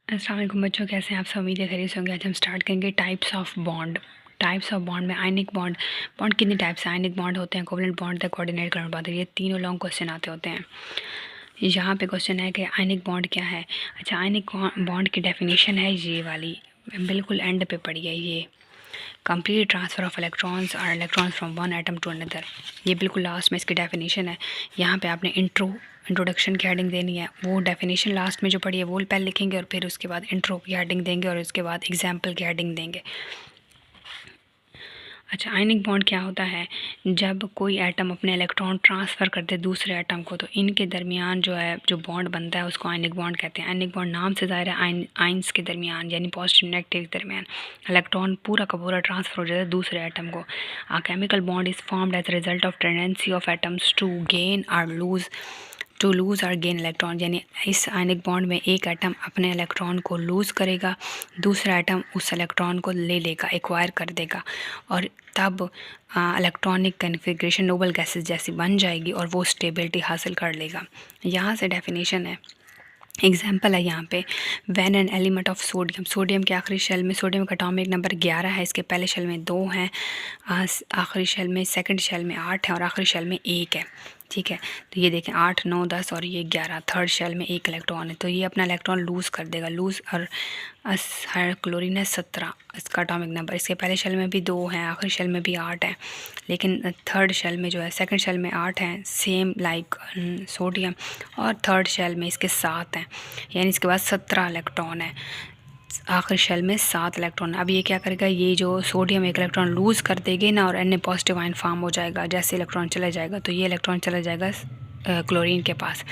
अस्सलाम वालेकुम बच्चों, कैसे हैं आप सब? उम्मीद है खैरियत से होंगे। आज हम स्टार्ट करेंगे types of bond. Types of bond में आयनिक बॉन्ड। बॉन्ड कितनी टाइप्स हैं? आयनिक बॉन्ड होते हैं, कोवलेंट बॉन्ड है, कोऑर्डिनेट करंट बॉन्ड है। ये तीनों लॉन्ग क्वेश्चन आते होते हैं। यहाँ पे क्वेश्चन है कि आयनिक बॉन्ड क्या है। अच्छा, आयनिक बॉन्ड की डेफिनेशन है ये वाली, बिल्कुल एंड पे पड़ी है ये। कंप्लीट ट्रांसफ़र ऑफ इलेक्ट्रॉन्स और electrons from one atom to another. ये बिल्कुल लास्ट में इसकी डेफिनेशन है। यहाँ पे आपने इंट्रोडक्शन की हेडिंग देनी है। वो डेफिनेशन लास्ट में जो पड़ी है वो पहले लिखेंगे और फिर उसके बाद इंट्रो की हेडिंग देंगे और उसके बाद एग्जाम्पल की हेडिंग देंगे। अच्छा, आयनिक बॉन्ड क्या होता है? जब कोई एटम अपने इलेक्ट्रॉन ट्रांसफ़र कर दे दूसरे एटम को, तो इनके दरमियान जो बॉन्ड बनता है उसको आयनिक बॉन्ड कहते हैं। आयनिक बॉन्ड नाम से ज़ाहिर है, आइंस के दरमियान यानी पॉजिटिव नेगेटिव के दरमियान इलेक्ट्रॉन पूरा का पूरा ट्रांसफ़र हो जाता है दूसरे एटम को। A chemical bond is formed as a result of tendency of atoms to lose और गेन इलेक्ट्रॉन। यानी इस आयनिक बॉन्ड में एक एटम अपने इलेक्ट्रॉन को लूज़ करेगा, दूसरा एटम उस इलेक्ट्रॉन को ले लेगा, एक्वायर कर देगा, और तब इलेक्ट्रॉनिक कन्फिग्रेशन नोबल गैसेस जैसी बन जाएगी और वो स्टेबिलिटी हासिल कर लेगा। यहाँ से डेफिनेशन है, एग्जाम्पल है यहाँ पे। When an element of sodium, sodium के आखिरी शेल में सोडियम का एटॉमिक नंबर 11 है, इसके पहले शेल में 2 हैं, आखिरी शेल में सेकंड शेल में 8 है और आखिरी शेल में 1 है। ठीक है, तो ये देखें 8, 9, 10 और ये 11, थर्ड शेल में 1 इलेक्ट्रॉन है, तो ये अपना इलेक्ट्रॉन लूज़ कर देगा, लूज़। और क्लोरीन है 17 इसका एटॉमिक नंबर, इसके पहले शेल में भी 2 हैं, आखिरी शेल में भी 8 है, लेकिन थर्ड शेल में जो है, सेकंड शेल में 8 हैं, सेम लाइक सोडियम, और थर्ड शेल में इसके 7 हैं, यानी इसके बाद 17 इलेक्ट्रॉन है, आखिरी शेल में 7 इलेक्ट्रॉन। अब ये क्या करेगा, ये जो सोडियम एक इलेक्ट्रॉन लूज़ कर देगी ना और Na पॉजिटिव आयन फॉर्म हो जाएगा। जैसे इलेक्ट्रॉन चला जाएगा तो ये इलेक्ट्रॉन चला जाएगा क्लोरीन के पास।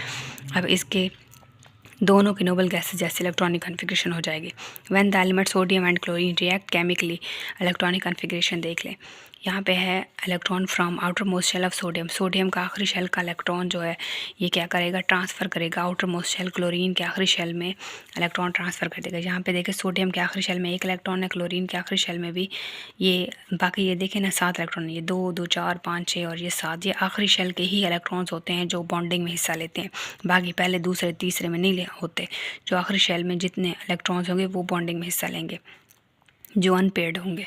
अब इसके दोनों की नोबल गैसेस जैसे इलेक्ट्रॉनिक कन्फिग्रेशन हो जाएगी। When the element sodium and chlorine react chemically, electronic configuration देख लें। यहाँ पे है electron from outer most shell of sodium, sodium का आखिरी शेल का इलेक्ट्रॉन जो है ये क्या करेगा, ट्रांसफ़र करेगा आउटर मोस्ट शेल क्लोरीन के आखिरी शेल में इलेक्ट्रॉन ट्रांसफ़र कर देगा। यहाँ पे देखें सोडियम के आखिरी शेल में 1 इलेक्ट्रॉन है, क्लोरीन के आखिरी शेल में भी ये बाकी ये देखें ना 7 इलेक्ट्रॉन, ये 2, 2, 4, 5, 6 और ये 7, ये आखिरी शेल के ही इलेक्ट्रॉन्स होते हैं जो बॉन्डिंग में हिस्सा लेते हैं। बाकी पहले दूसरे तीसरे में नहीं होते। जो आखिरी शेल में जितने इलेक्ट्रॉन्स होंगे वो बॉन्डिंग में हिस्सा लेंगे, जो अनपेयर्ड होंगे।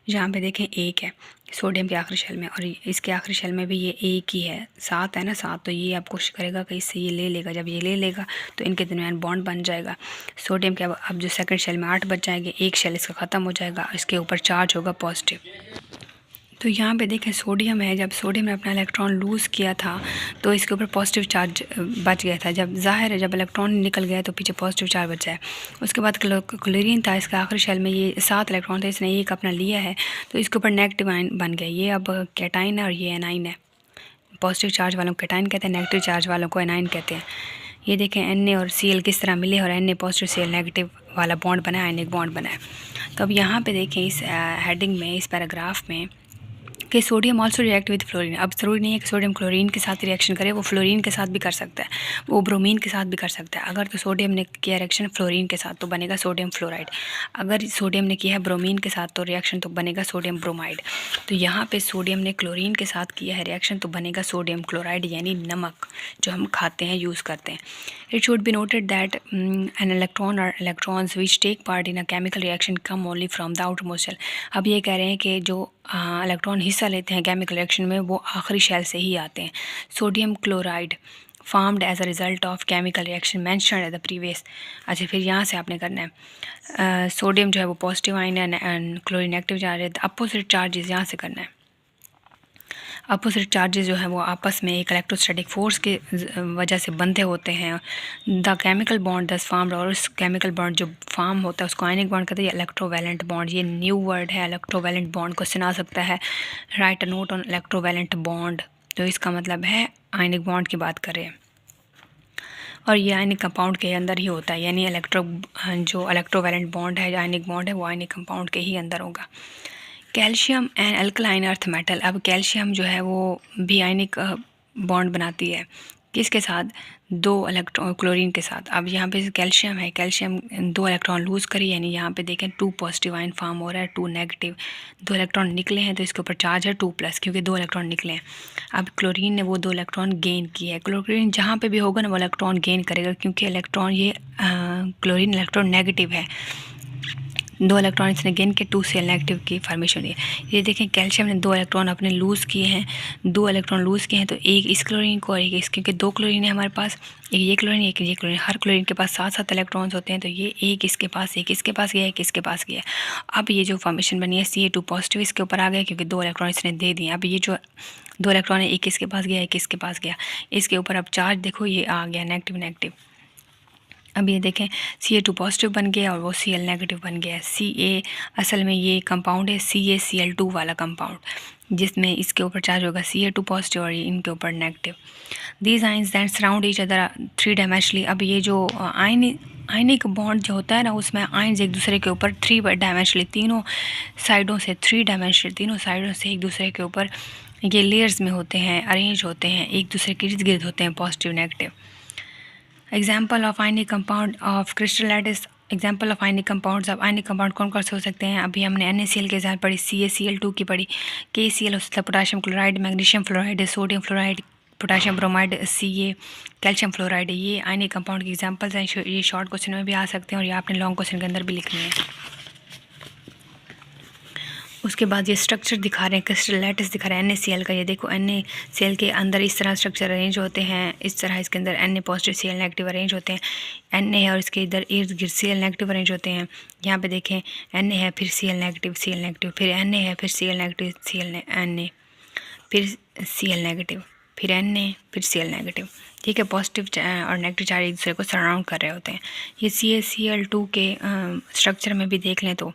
यहाँ पे देखें 1 है सोडियम के आखिरी शेल में, और इसके आखिरी शेल में भी ये 1 ही है, 7 है ना, 7, तो ये आप कोशिश करेगा कि इससे ये ले लेगा। जब ये ले लेगा तो इनके दरमियान बॉन्ड बन जाएगा। सोडियम के अब जो सेकंड शेल में 8 बच जाएंगे, एक शेल इसका ख़त्म हो जाएगा, इसके ऊपर चार्ज होगा पॉजिटिव। तो यहाँ पे देखें सोडियम है, जब सोडियम ने अपना इलेक्ट्रॉन लूज़ किया था तो इसके ऊपर पॉजिटिव चार्ज बच गया था। जब जाहिर है जब इलेक्ट्रॉन निकल गया तो पीछे पॉजिटिव चार्ज बचा है। उसके बाद क्लोरीन था, इसका आखिरी शेल में ये 7 इलेक्ट्रॉन थे, इसने एक अपना लिया है तो इसके ऊपर नेगेटिव आयन बन गया। ये अब कैटाइन है और ये एनाइन है। पॉजिटिव चार्ज वालों को कैटाइन कहते हैं, नेगेटिव चार्ज वालों को एनाइन कहते हैं। ये देखें Na और Cl किस तरह मिले और Na पॉजिटिव Cl नेगेटिव वाला बॉन्ड बना है, आयनिक बॉन्ड बना है। तो अब यहाँ पे देखें इस हेडिंग में, इस पैराग्राफ में कि sodium also react with fluorine. अब ज़रूरी नहीं है कि सोडियम क्लोरीन के साथ रिएक्शन करे, वो फ्लोरीन के साथ भी कर सकता है, वो ब्रोमीन के साथ भी कर सकता है। अगर तो सोडियम ने किया रिएक्शन फ्लोरीन के साथ तो बनेगा सोडियम फ्लोराइड, अगर सोडियम ने किया है ब्रोमीन के साथ तो रिएक्शन तो बनेगा सोडियम ब्रोमाइड। तो यहाँ पे सोडियम ने क्लोरीन के साथ किया है रिएक्शन तो बनेगा सोडियम क्लोराइड, यानी नमक जो हम खाते हैं, यूज़ करते हैं। It should be noted that an electron और electrons which take part in a chemical reaction come only from the outer most shell. अब ये कह रहे हैं कि जो इलेक्ट्रॉन हिस्सा लेते हैं केमिकल रिएक्शन में वो आखिरी शेल से ही आते हैं। Sodium chloride formed as a result of chemical reaction mentioned at the previous. अच्छा, फिर यहाँ से आपने करना है सोडियम जो है वो पॉजिटिव आयन है एंड क्लोरीन नेगेटिव चार्ज है। अपोजिट चार्जेस यहाँ से करना है। अपोजिट चार्जेस जो है वो आपस में एक इलेक्ट्रोस्टैटिक फोर्स के वजह से बंधे होते हैं। द केमिकल बॉन्ड दस फॉर्म्ड, और उस केमिकल बॉन्ड जो फॉर्म होता है उसको आयनिक बॉन्ड कहते हैं, इलेक्ट्रोवैलेंट बॉन्ड। ये न्यू वर्ड है, इलेक्ट्रोवैलेंट बॉन्ड। क्वेश्चन आ सकता है, right a note on electrovalent bond, तो इसका मतलब है आयनिक बॉन्ड की बात करें, और ये आयनिक कंपाउंड के अंदर ही होता है, यानी जो इलेक्ट्रोवैलेंट बॉन्ड है, आयनिक बॉन्ड है, वो आयनिक कंपाउंड के ही अंदर होगा। Calcium and alkaline earth metal. अब कैल्शियम जो है वो भी आयनिक बॉन्ड बनाती है, किसके साथ, 2 इलेक्ट्रॉन क्लोरीन के साथ। अब यहाँ पे कैल्शियम है, कैल्शियम 2 इलेक्ट्रॉन लूज़ करी, यानी यहाँ पे देखें 2 पॉजिटिव आयन फॉर्म हो रहा है, 2 नेगेटिव। 2 इलेक्ट्रॉन निकले हैं तो इसके ऊपर चार्ज है 2+, क्योंकि 2 इलेक्ट्रॉन निकले हैं। अब क्लोरीन ने वो 2 इलेक्ट्रॉन गेन किए हैं। क्लोरीन जहाँ पे भी होगा ना वो इलेक्ट्रॉन गेन करेगा, क्योंकि इलेक्ट्रॉन ये क्लोरीन इलेक्ट्रॉन नेगेटिव है। 2 इलेक्ट्रॉन इसने गेन के 2 Cl नेगेटिव की फॉर्मेशन हुई है। ये देखें कैल्शियम ने 2 इलेक्ट्रॉन अपने लूज़ किए हैं, 2 इलेक्ट्रॉन लूज़ किए हैं, तो एक इस क्लोरीन को और एक इस, क्योंकि 2 क्लोरीन है हमारे पास, एक ये क्लोरीन एक ये क्लोरीन। हर क्लोरीन के पास 7-7 इलेक्ट्रॉन्स होते हैं, तो ये एक इसके पास, एक इसके पास गया, एक इसके पास गया। अब ये जो फॉर्मेशन बनी है Ca2 पॉजिटिव इसके ऊपर आ गया, क्योंकि 2 इलेक्ट्रॉन इसने दे दिए। अब ये जो 2 इलेक्ट्रॉन है एक इसके पास गया, एक इसके पास गया, इसके ऊपर अब चार्ज देखो ये आ गया नेगेटिव नेगेटिव। अब ये देखें Ca2 पॉजिटिव बन गया और वो Cl नेगेटिव बन गया। Ca असल में ये कंपाउंड है CaCl2 वाला कंपाउंड, जिसमें इसके ऊपर चार्ज होगा Ca2 पॉजिटिव और इनके ऊपर negative. These ions that surround each other 3 dimensionally. अब ये जो आयनिक बॉन्ड जो होता है ना, उसमें आयंस एक दूसरे के ऊपर 3 डायमेंशनली, तीनों साइडों से 3 डायमेंशनल, तीनों साइडों से एक दूसरे के ऊपर ये लेयर्स में होते हैं, अरेंज होते हैं, एक दूसरे के इर्द गिर्द होते हैं, positive negative. Example of ionic compound of crystal lattice. Example of ionic compounds. अब आयनिक कंपाउंड कौन कौन से हो सकते हैं? अभी हमने NaCl के साथ पढ़ी, CaCl2 की पढ़ी, KCl हो सकता है, potassium chloride, magnesium fluoride, sodium fluoride, potassium bromide, Ca, calcium fluoride. ये आयनिक कंपाउंड के एग्जाम्पल्स हैं। ये शॉर्ट क्वेश्चन में भी आ सकते हैं और ये आपने लॉन्ग क्वेश्चन के अंदर भी लिखनी है। उसके बाद ये स्ट्रक्चर दिखा रहे हैं, क्रिस्टल लैटिस दिखा रहे हैं NaCl का। ये देखो NaCl के अंदर इस तरह स्ट्रक्चर अरेंज होते हैं, इस तरह इसके अंदर Na positive Cl negative arrange होते हैं। Na है और इसके इधर इर्द गिर्द Cl नेगेटिव अरेंज होते हैं। यहाँ पे देखें Na है, फिर Cl नेगेटिव, फिर Na है, फिर Cl नेगेटिव, Na, फिर Cl नेगेटिव, फिर Na, फिर Cl नेगेटिव। ठीक है, पॉजिटिव और नेगेटिव चार्ज एक दूसरे को सराउंड कर रहे होते हैं। ये CaCl2 के स्ट्रक्चर में भी देख लें तो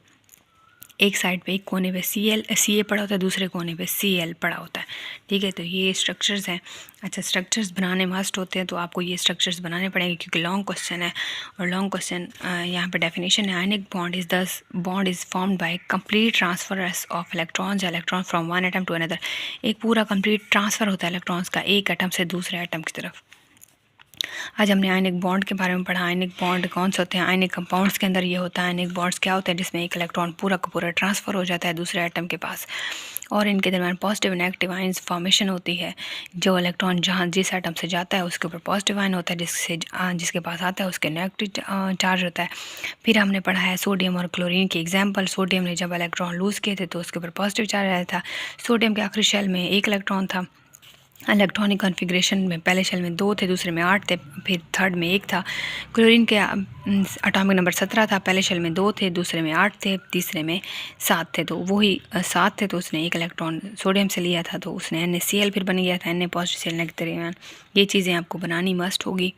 एक साइड पे एक कोने पे Ca पड़ा होता है, दूसरे कोने पे Cl पड़ा होता है। ठीक है, तो ये स्ट्रक्चर्स हैं। अच्छा, स्ट्रक्चर्स बनाने मस्ट होते हैं, तो आपको ये स्ट्रक्चर्स बनाने पड़ेंगे क्योंकि लॉन्ग क्वेश्चन है। और लॉन्ग क्वेश्चन यहाँ पे डेफिनेशन है, ionic bond is formed by complete transfer of electrons electron from one atom to another. एक पूरा कंप्लीट ट्रांसफ़र होता है इलेक्ट्रॉन्स का एक एटम से दूसरे एटम की तरफ। आज हमने आयनिक बॉन्ड के बारे में पढ़ा। आयनिक बॉन्ड कौन से होते हैं? आयनिक कंपाउंड्स के अंदर ये होता है। आयनिक बॉन्ड्स क्या होते हैं? जिसमें एक इलेक्ट्रॉन पूरा का पूरा ट्रांसफ़र हो जाता है दूसरे एटम के पास, और इनके दरमियान पॉजिटिव नेगेटिव आयंस फॉर्मेशन होती है। जो इलेक्ट्रॉन जहाँ जिस एटम से जाता है उसके ऊपर पॉजिटिव आयन होता है, जिसके पास आता है उसके नेगेटिव चार्ज होता है। फिर हमने पढ़ा है सोडियम और क्लोरीन की एग्जाम्पल। सोडियम ने जब इलेक्ट्रॉन लूज़ किए थे तो उसके ऊपर पॉजिटिव चार्ज आया था। सोडियम के आखिरी शेल में 1 इलेक्ट्रॉन था। इलेक्ट्रॉनिक कॉन्फ़िगरेशन में पहले शेल में 2 थे, दूसरे में 8 थे, फिर थर्ड में 1 था। क्लोरीन के एटॉमिक नंबर 17 था, पहले शेल में 2 थे, दूसरे में 8 थे, तीसरे में 7 थे। तो वही 7 थे, तो उसने 1 इलेक्ट्रॉन सोडियम से लिया था, तो उसने NaCl फिर बन गया था, Na पॉजिटिव Cl नेगेटिव। ये चीज़ें आपको बनानी मस्ट होगी।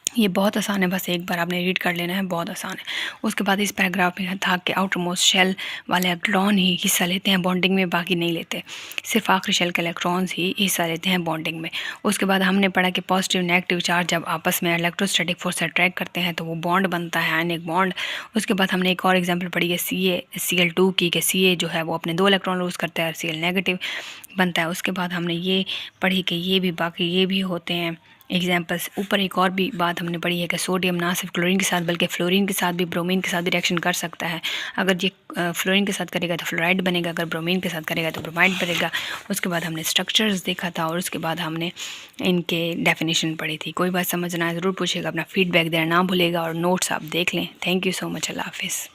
ये बहुत आसान है, बस एक बार आपने रीड कर लेना है, बहुत आसान है। उसके बाद इस पैराग्राफ में था कि आउटर मोस्ट शेल वाले इलेक्ट्रॉन ही हिस्सा लेते हैं बॉन्डिंग में, बाकी नहीं लेते। सिर्फ आखिरी शेल के इलेक्ट्रॉन्स ही हिस्सा लेते हैं बॉन्डिंग में। उसके बाद हमने पढ़ा कि पॉजिटिव नेगेटिव चार्ज जब आपस में इलेक्ट्रोस्टैटिक फोर्स अट्रैक्ट करते हैं तो वो बॉन्ड बनता है, आयनिक बॉन्ड। उसके बाद हमने एक और एग्जाम्पल पढ़ी है CaCl2 की, कि Ca जो है वो अपने 2 इलेक्ट्रॉन लूज़ करता है और Cl नेगेटिव बनता है। उसके बाद हमने ये पढ़ी कि ये भी बाकी ये भी होते हैं एग्जाम्पल्स। ऊपर एक और भी बात हमने पढ़ी है कि सोडियम ना सिर्फ क्लोरीन के साथ बल्कि फ्लोरीन के साथ भी, ब्रोमीन के साथ भी रिएक्शन कर सकता है। अगर ये फ्लोरीन के साथ करेगा तो फ्लोराइड बनेगा, अगर ब्रोमीन के साथ करेगा तो ब्रोमाइड बनेगा। उसके बाद हमने स्ट्रक्चर्स देखा था और उसके बाद हमने इनके डेफिनेशन पढ़ी थी। कोई बात समझना है ज़रूर पूछेगा, अपना फीडबैक देना ना भूलेगा और नोट्स आप देख लें। थैंक यू सो मच, अल्लाह हाफिज़।